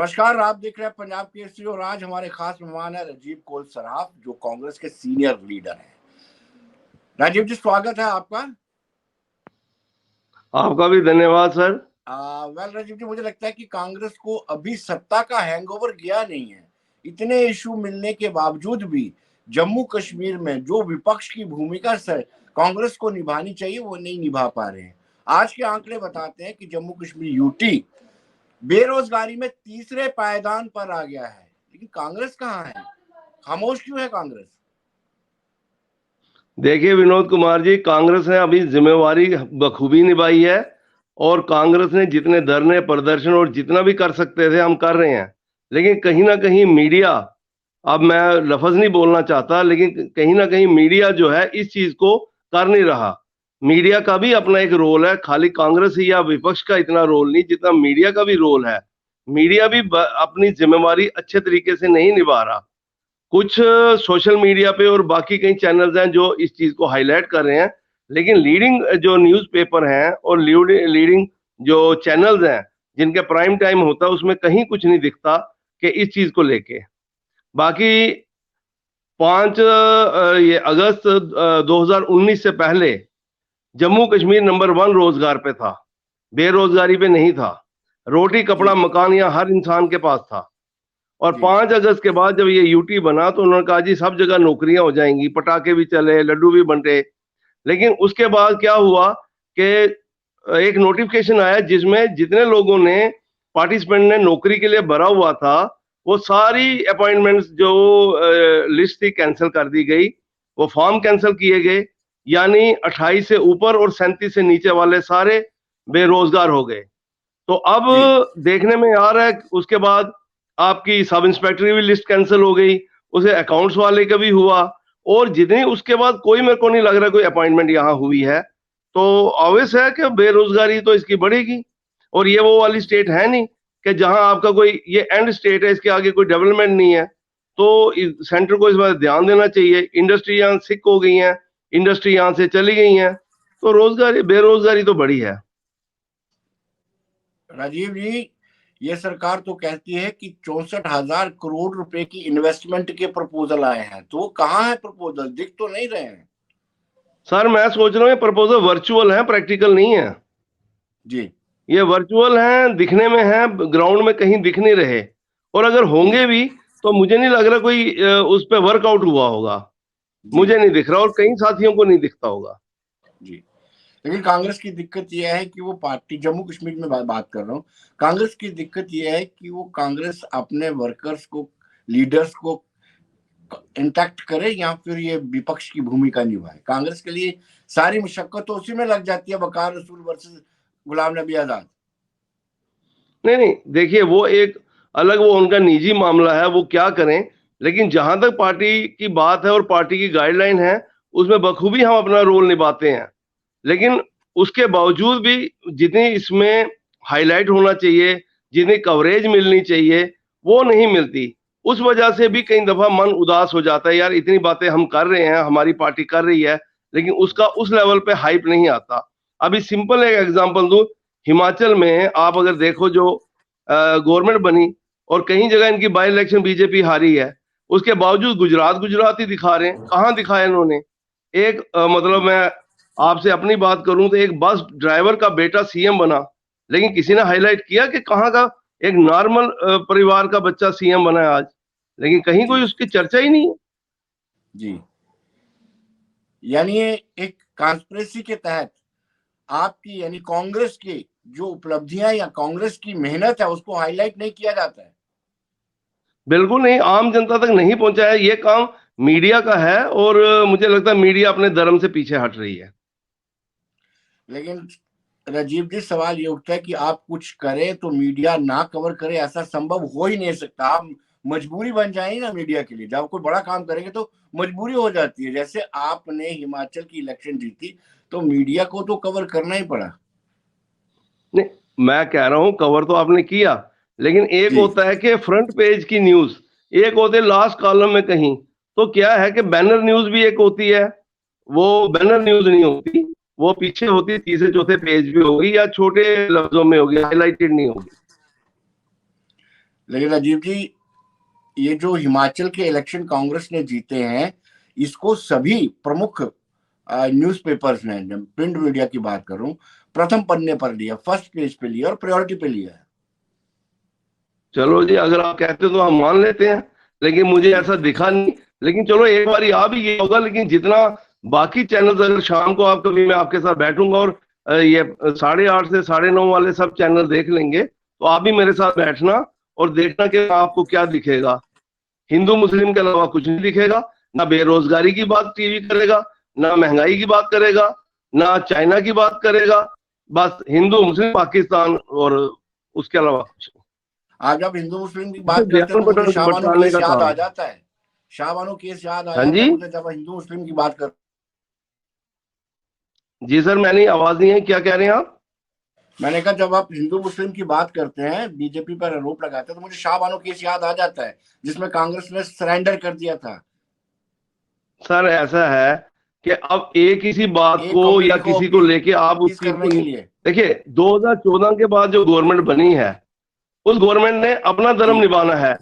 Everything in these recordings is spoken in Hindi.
नमस्कार, आप देख रहे हैं पंजाब केसरी और आज हमारे खास मेहमान है राजीव कौल सराफ, जो कांग्रेस के सीनियर लीडर हैं। राजीव जी, स्वागत है आपका। आपका भी धन्यवाद सर। वेल राजीव जी, मुझे लगता है कि कांग्रेस को अभी सत्ता का हैंगओवर गया नहीं है। इतने इशू मिलने के बावजूद भी जम्मू कश्मीर में जो विपक्ष की भूमिका से कांग्रेस को निभानी चाहिए वो नहीं निभा पा रहे हैं। आज के आंकड़े बताते हैं कि जम्मू कश्मीर यूटी बेरोजगारी में तीसरे पायदान पर आ गया है, लेकिन कांग्रेस कहाँ है? खामोश क्यों है कांग्रेस? देखिए विनोद कुमार जी, कांग्रेस ने अभी जिम्मेवारी बखूबी निभाई है और कांग्रेस ने जितने धरने प्रदर्शन और जितना भी कर सकते थे हम कर रहे हैं। लेकिन कहीं ना कहीं मीडिया, अब मैं लफ्ज नहीं बोलना चाहता, लेकिन कहीं ना कहीं मीडिया जो है इस चीज को कर नहीं रहा। मीडिया का भी अपना एक रोल है, खाली कांग्रेस ही या विपक्ष का इतना रोल नहीं जितना मीडिया का भी रोल है। मीडिया भी अपनी जिम्मेवारी अच्छे तरीके से नहीं निभा रहा। कुछ सोशल मीडिया पे और बाकी कई चैनल्स हैं जो इस चीज को हाईलाइट कर रहे हैं, लेकिन लीडिंग जो न्यूज़पेपर हैं और लीडिंग जो चैनल्स हैं जिनके प्राइम टाइम होता है उसमें कहीं कुछ नहीं दिखता कि इस चीज को लेके। बाकी 5 अगस्त 2019 से पहले जम्मू कश्मीर नंबर 1 रोजगार पे था, बेरोजगारी पे नहीं था। रोटी कपड़ा मकान यहाँ हर इंसान के पास था। और 5 अगस्त के बाद जब ये यूटी बना तो उन्होंने कहा जी सब जगह नौकरियां हो जाएंगी, पटाखे भी चले, लड्डू भी बंटे। लेकिन उसके बाद क्या हुआ कि एक नोटिफिकेशन आया जिसमें जितने लोगों ने पार्टिसिपेंट ने नौकरी के लिए भरा हुआ था वो सारी अपॉइंटमेंट्स जो लिस्ट थी कैंसिल कर दी गई, वो फॉर्म कैंसिल किए गए। यानी 28 से ऊपर और 37 से नीचे वाले सारे बेरोजगार हो गए। तो अब देखने में आ रहा है उसके बाद आपकी सब इंस्पेक्टर की भी लिस्ट कैंसिल हो गई, उसे अकाउंट्स वाले का भी हुआ, और जितनी उसके बाद कोई मेरे को नहीं लग रहा कोई अपॉइंटमेंट यहाँ हुई है। तो ऑब्वियस है कि बेरोजगारी तो इसकी बढ़ेगी। और ये वो वाली स्टेट है नहीं कि जहां आपका कोई, ये एंड स्टेट है, इसके आगे कोई डेवलपमेंट नहीं है। तो सेंटर को इस बार ध्यान देना चाहिए। इंडस्ट्री यहाँ सिक हो गई है, इंडस्ट्री यहाँ से चली गई है, तो रोजगारी बेरोजगारी तो बढ़ी है। राजीव जी, ये सरकार तो कहती है कि 64,000 करोड़ रुपए की इन्वेस्टमेंट के प्रपोजल आए हैं, तो वो कहाँ है प्रपोजल? दिख तो नहीं रहे हैं। सर मैं सोच रहा हूँ प्रपोजल वर्चुअल है, प्रैक्टिकल नहीं है जी। ये वर्चुअल हैं, दिखने में हैं, ग्राउंड में कहीं दिख नहीं रहे। और अगर होंगे भी तो मुझे नहीं लग रहा कोई उस पर वर्कआउट हुआ होगा। मुझे नहीं दिख रहा और कई साथियों को नहीं दिखता होगा। जी, लेकिन कांग्रेस की दिक्कत यह है कि वो पार्टी, जम्मू कश्मीर में बात कर रहा हूँ, कांग्रेस की दिक्कत यह है कि वो कांग्रेस अपने वर्कर्स को, लीडर्स को इंटैक्ट करे या फिर ये विपक्ष की भूमिका निभाए। कांग्रेस के लिए सारी मुशक्कत तो उसी में लग जाती है, वकार रसूल वर्सेस गुलाम नबी आजाद। नहीं, देखिए वो एक अलग, वो उनका निजी मामला है, वो क्या करें। लेकिन जहां तक पार्टी की बात है और पार्टी की गाइडलाइन है उसमें बखूबी हम अपना रोल निभाते हैं। लेकिन उसके बावजूद भी जितनी इसमें हाईलाइट होना चाहिए, जितनी कवरेज मिलनी चाहिए, वो नहीं मिलती। उस वजह से भी कई दफा मन उदास हो जाता है, यार इतनी बातें हम कर रहे हैं, हमारी पार्टी कर रही है, लेकिन उसका उस लेवल पे हाइप नहीं आता। अभी सिंपल एक एग्जांपल दूं, हिमाचल में आप अगर देखो जो गवर्नमेंट बनी और कई जगह इनकी बाई इलेक्शन बीजेपी हारी है, उसके बावजूद गुजरात ही दिखा रहे हैं। कहाँ दिखाया इन्होंने? एक मतलब मैं आपसे अपनी बात करूं तो एक बस ड्राइवर का बेटा सीएम बना, लेकिन किसी ने हाईलाइट किया कि कहाँ का एक नॉर्मल परिवार का बच्चा सीएम बना है आज? लेकिन कहीं कोई उसकी चर्चा ही नहीं है। जी, यानी एक कॉन्स्पिरेसी के तहत आपकी, यानी कांग्रेस की जो उपलब्धियां या कांग्रेस की मेहनत है उसको हाईलाइट नहीं किया जाता है। बिल्कुल नहीं, आम जनता तक नहीं पहुंचा है। ये काम मीडिया का है और मुझे लगता है मीडिया अपने धर्म से पीछे हट रही है। लेकिन राजीव जी, सवाल ये उठता है कि आप कुछ करें तो मीडिया ना कवर करे, ऐसा संभव हो ही नहीं सकता। आप मजबूरी बन जाएगी ना मीडिया के लिए, जब कोई बड़ा काम करेंगे तो मजबूरी हो जाती है। जैसे आपने हिमाचल की इलेक्शन जीती तो मीडिया को तो कवर करना ही पड़ा। नहीं, मैं कह रहा हूं कवर तो आपने किया, लेकिन एक होता है कि फ्रंट पेज की न्यूज, एक होते है लास्ट कॉलम में कहीं। तो क्या है कि बैनर न्यूज भी एक होती है, वो बैनर न्यूज नहीं होती, वो पीछे होती, तीसरे चौथे पेज भी होगी या छोटे लफ्जों में होगी, हाईलाइटेड नहीं होगी। लेकिन राजीव जी, ये जो हिमाचल के इलेक्शन कांग्रेस ने जीते हैं, इसको सभी प्रमुख न्यूज़पेपर्स ने, प्रिंट मीडिया की बात करूं, प्रथम पन्ने पर लिया, फर्स्ट पेज पे लिया और प्रायोरिटी पे लिया है। चलो जी, अगर आप कहते हो तो हम मान लेते हैं, लेकिन मुझे ऐसा दिखा नहीं। लेकिन चलो एक बार आ भी ये होगा, लेकिन जितना बाकी चैनल, अगर शाम को आप कभी मैं आपके साथ बैठूंगा और ये 8:30 से 9:30 वाले सब चैनल देख लेंगे, तो आप भी मेरे साथ बैठना और देखना कि आपको क्या दिखेगा। हिंदू मुस्लिम के अलावा कुछ नहीं दिखेगा। ना बेरोजगारी की बात टीवी करेगा, ना महंगाई की बात करेगा, ना चाइना की बात करेगा। बस हिंदू मुस्लिम पाकिस्तान और उसके अलावा कुछ नहीं। आज आप हिंदू मुस्लिम की बात करते हैं तो मुझे शाहबानो केस याद आ जाता है। शाहबानो केस याद आ जाता है मुझे जब हिंदू मुस्लिम की बात कर। जी सर, मैंने आवाज नहीं है, क्या कह रहे हैं आप? मैंने कहा जब आप हिंदू मुस्लिम की बात करते हैं, बीजेपी पर आरोप लगाते हैं, तो मुझे शाहबानो केस याद आ जाता है जिसमें कांग्रेस ने सरेंडर कर दिया था। सर ऐसा है कि अब एक किसी बात को या किसी को लेके आप उस चीज को देखिए, 2014 के बाद जो गवर्नमेंट बनी है, उस गवर्नमेंट ने अपना धर्म निभाना है।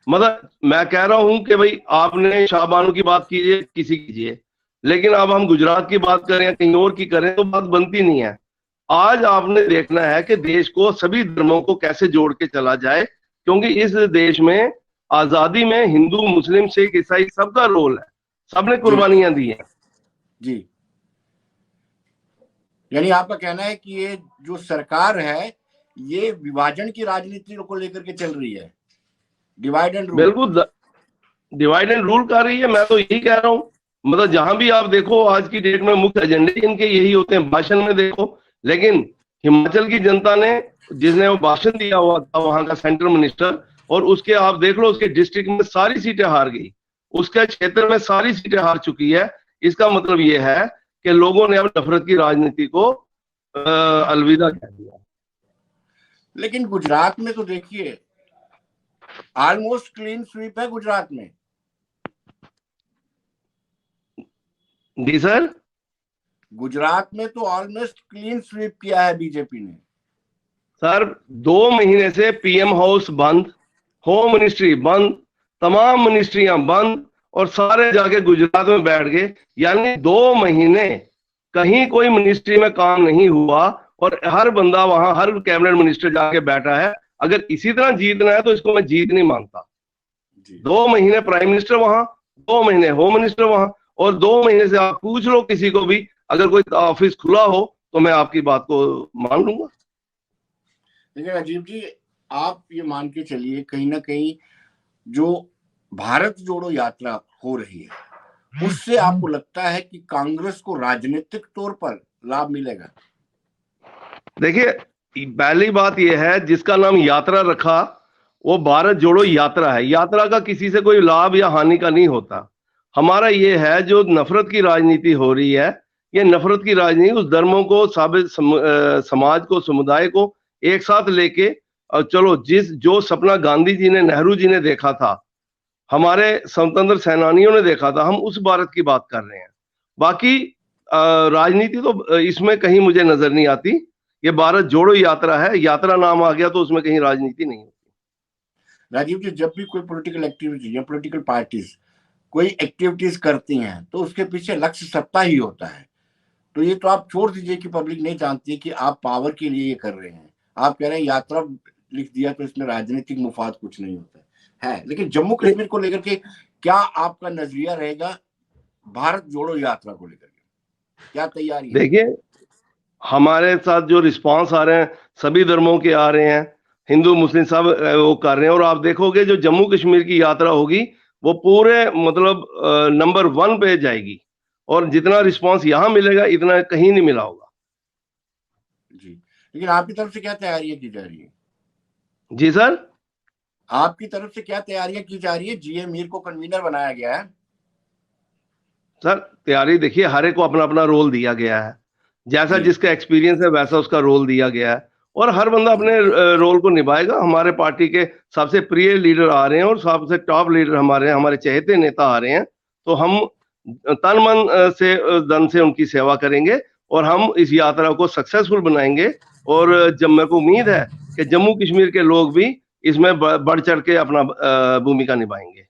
मतलब मैं कह रहा हूं कि भाई आपने शाहबानो की बात कीजिए, किसी कीजिए, लेकिन अब हम गुजरात की बात करें या कहीं और की करें तो बात बनती नहीं है। आज आपने देखना है कि देश को, सभी धर्मों को कैसे जोड़ के चला जाए, क्योंकि इस देश में आजादी में हिंदू मुस्लिम सिख ईसाई सबका रोल है, सबने कुर्बानियां दी हैं। जी, यानी आपका कहना है कि ये जो सरकार है ये विभाजन की राजनीति को लेकर के चल रही है, डिवाइड एंड रूल। बिल्कुल डिवाइड एंड रूल कर रही है। मैं तो यही कह रहा हूं, मतलब जहां भी आप देखो आज की डेट में मुख्य एजेंडे इनके यही होते हैं, भाषण में देखो। लेकिन हिमाचल की जनता ने, जिसने वो भाषण दिया हुआ था वहां का सेंट्रल मिनिस्टर, और उसके आप देख लो उसके डिस्ट्रिक्ट में सारी सीटें हार गई, उसके क्षेत्र में सारी सीटें हार चुकी है। इसका मतलब ये है कि लोगों ने अब नफरत की राजनीति को अलविदा कह दिया। लेकिन गुजरात में तो देखिए ऑलमोस्ट क्लीन स्वीप है गुजरात में। जी सर, गुजरात में तो ऑलमोस्ट क्लीन स्वीप किया है बीजेपी ने। सर 2 महीने से पीएम हाउस बंद, होम मिनिस्ट्री बंद, तमाम मिनिस्ट्रियां बंद, और सारे जाके गुजरात में बैठ गए। यानी 2 महीने कहीं कोई मिनिस्ट्री में काम नहीं हुआ और हर बंदा वहां, हर कैबिनेट मिनिस्टर जाके बैठा है। अगर इसी तरह जीतना है तो इसको मैं जीत नहीं मानता। 2 महीने प्राइम मिनिस्टर वहां, 2 महीने होम मिनिस्टर वहां, और 2 महीने से आप पूछ लो किसी को भी, अगर कोई ऑफिस खुला हो तो मैं आपकी बात को मान लूंगा। देखिए राजीव जी, आप ये मान के चलिए कहीं ना कहीं जो भारत जोड़ो यात्रा हो रही है उससे आपको लगता है कि कांग्रेस को राजनीतिक तौर पर लाभ मिलेगा? देखिए, पहली बात यह है, जिसका नाम यात्रा रखा वो भारत जोड़ो यात्रा है। यात्रा का किसी से कोई लाभ या हानि का नहीं होता। हमारा ये है, जो नफरत की राजनीति हो रही है, ये नफरत की राजनीति उस धर्मों को, समाज को, समुदाय को एक साथ लेके, चलो जो सपना गांधी जी ने, नेहरू जी ने देखा था, हमारे स्वतंत्र सेनानियों ने देखा था, हम उस भारत की बात कर रहे हैं। बाकी राजनीति तो इसमें कहीं मुझे नजर नहीं आती। ये भारत जोड़ो यात्रा है, यात्रा नाम आ गया तो उसमें कहीं राजनीति नहीं होती। राजीव जी, जब भी कोई पॉलिटिकल एक्टिविटी या पॉलिटिकल पार्टीज कोई एक्टिविटीज करती हैं तो उसके पीछे लक्ष्य सत्ता ही होता है। तो ये तो आप छोड़ दीजिए कि पब्लिक नहीं जानती कि आप पावर के लिए ये कर रहे हैं। आप कह रहे हैं यात्रा लिख दिया तो इसमें राजनीतिक मुफाद कुछ नहीं होता है। लेकिन जम्मू कश्मीर को लेकर के क्या आपका नजरिया रहेगा भारत जोड़ो यात्रा को लेकर के? क्या तैयारी है? देखिए, हमारे साथ जो रिस्पांस आ रहे हैं, सभी धर्मों के आ रहे हैं, हिंदू मुस्लिम सब वो कर रहे हैं। और आप देखोगे जो जम्मू कश्मीर की यात्रा होगी वो पूरे मतलब नंबर 1 पे जाएगी, और जितना रिस्पांस यहाँ मिलेगा इतना कहीं नहीं मिला होगा। जी, लेकिन आपकी तरफ से क्या तैयारियां की जा रही है? जी सर, आपकी तरफ से क्या तैयारियां की जा रही है? जीए मीर को कन्वीनर बनाया गया है। सर तैयारी देखिए, हर एक को अपना अपना रोल दिया गया है, जैसा जिसका एक्सपीरियंस है वैसा उसका रोल दिया गया है, और हर बंदा अपने रोल को निभाएगा। हमारे पार्टी के सबसे प्रिय लीडर आ रहे हैं और सबसे टॉप लीडर हमारे चहेते नेता आ रहे हैं, तो हम तन मन से धन से उनकी सेवा करेंगे और हम इस यात्रा को सक्सेसफुल बनाएंगे। और जब मेरे को उम्मीद है कि जम्मू कश्मीर के लोग भी इसमें बढ़ चढ़ के अपना भूमिका निभाएंगे।